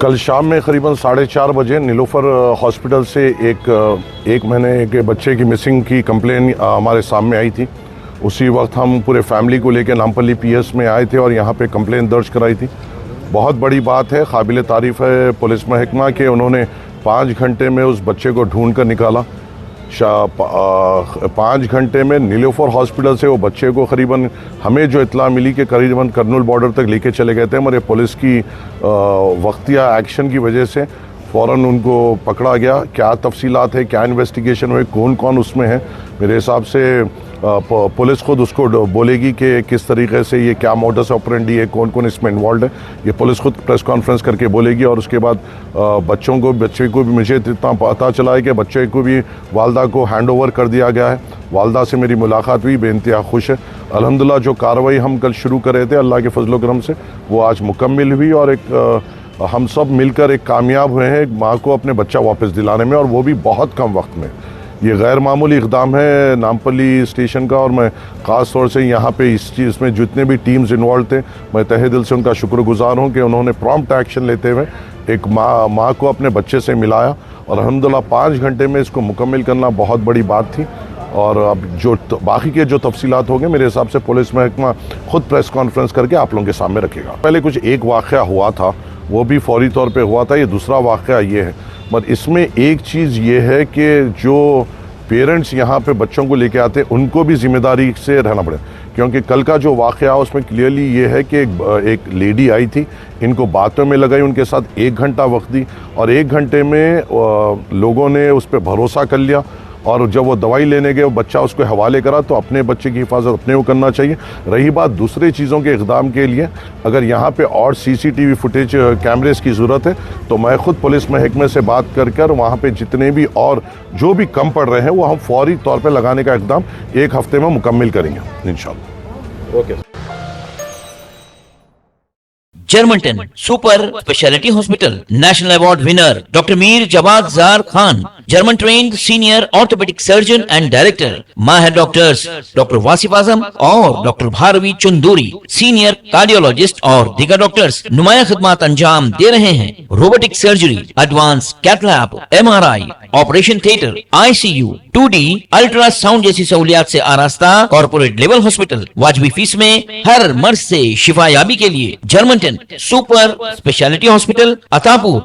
کل شام میں قریباً 4:30 بجے نیلوفر ہاسپٹل سے ایک مہینے کے بچے کی مسنگ کی کمپلین ہمارے سامنے آئی تھی. اسی وقت ہم پورے فیملی کو لے کے نامپلی پی ایس میں آئے تھے اور یہاں پہ کمپلین درج کرائی تھی. بہت بڑی بات ہے, قابل تعریف ہے پولیس محکمہ کہ انہوں نے 5 گھنٹے میں اس بچے کو ڈھونڈ کر نکالا. 5 گھنٹے میں نیلوفر ہاسپٹل سے وہ بچے کو قریباً ہمیں جو اطلاع ملی کہ قریباً کرنول بارڈر تک لے کے چلے گئے تھے, مگر پولیس کی وقتیہ ایکشن کی وجہ سے فوراً ان کو پکڑا گیا. کیا تفصیلات ہے, کیا انویسٹیگیشن ہوئے, کون کون اس میں ہے, میرے حساب سے پولیس خود اس کو بولے گی کہ کس طریقے سے یہ کیا موڈس آپرینڈی ہے, کون کون اس میں انوالوڈ ہے. یہ پولیس خود پریس کانفرنس کر کے بولے گی. اور اس کے بعد بچے کو بھی مجھے اتنا پتہ چلا ہے کہ بچے کو بھی والدہ کو ہینڈ اوور کر دیا گیا ہے. والدہ سے میری ملاقات ہوئی, بے انتہا خوش ہے. الحمدللہ جو کارروائی ہم کل شروع کر رہے تھے اللہ کے فضل و کرم سے وہ آج مکمل ہوئی اور ہم سب مل کر ایک کامیاب ہوئے ہیں ایک ماں کو اپنے بچہ واپس دلانے میں, اور وہ بھی بہت کم وقت میں. یہ غیر معمولی اقدام ہے نامپلی اسٹیشن کا, اور میں خاص طور سے یہاں پہ اس چیز میں جتنے بھی ٹیمز انوالوڈ تھے میں تہہ دل سے ان کا شکر گزار ہوں کہ انہوں نے پرومپٹ ایکشن لیتے ہوئے ایک ماں کو اپنے بچے سے ملایا, اور الحمدللہ 5 گھنٹے میں اس کو مکمل کرنا بہت بڑی بات تھی. اور اب جو باقی کے جو تفصیلات ہوں گے میرے حساب سے پولیس محکمہ خود پریس کانفرنس کر کے آپ لوگوں کے سامنے رکھے گا. پہلے کچھ ایک واقعہ ہوا تھا, وہ بھی فوری طور پہ ہوا تھا. یہ دوسرا واقعہ یہ ہے, مگر اس میں ایک چیز یہ ہے کہ جو پیرنٹس یہاں پہ بچوں کو لے کے آتے ان کو بھی ذمہ داری سے رہنا پڑے, کیونکہ کل کا جو واقعہ اس میں کلیئرلی یہ ہے کہ ایک لیڈی آئی تھی, ان کو باتوں میں لگائی, ان کے ساتھ 1 گھنٹہ وقت دی, اور 1 گھنٹے میں لوگوں نے اس پہ بھروسہ کر لیا, اور جب وہ دوائی لینے گئے وہ بچہ اس کو حوالے کرا. تو اپنے بچے کی حفاظت اپنے کو کرنا چاہیے. رہی بات دوسرے چیزوں کے اقدام کے لیے, اگر یہاں پہ اور CCTV فوٹیج کیمریز کی ضرورت ہے تو میں خود پولیس محکمے سے بات کر وہاں پہ جتنے بھی اور جو بھی کم پڑ رہے ہیں وہ ہم فوری طور پہ لگانے کا اقدام 1 ہفتے میں مکمل کریں گے انشاءاللہ. اوکے. جرمنٹن super specialty hospital national award winner doctor Mir Jawad Zar Khan, German trained senior orthopedic surgeon and director, ماہر ڈاکٹرز ڈاکٹر واصف اعظم اور doctor Bharvi Chandori, senior cardiologist اور دیگر ڈاکٹرز نمایاں خدمات انجام دے رہے ہیں. Robotic surgery, advance cath lab, MRI, operation theatre, ICU, 2D ultrasound جیسی سہولیات سے آراستہ کارپوریٹ لیول ہاسپٹل. واجبی فیس میں ہر مرض سے شفا یابی کے لیے جرمنٹن سپر اسپیشلٹی ہاسپٹل عطا پور.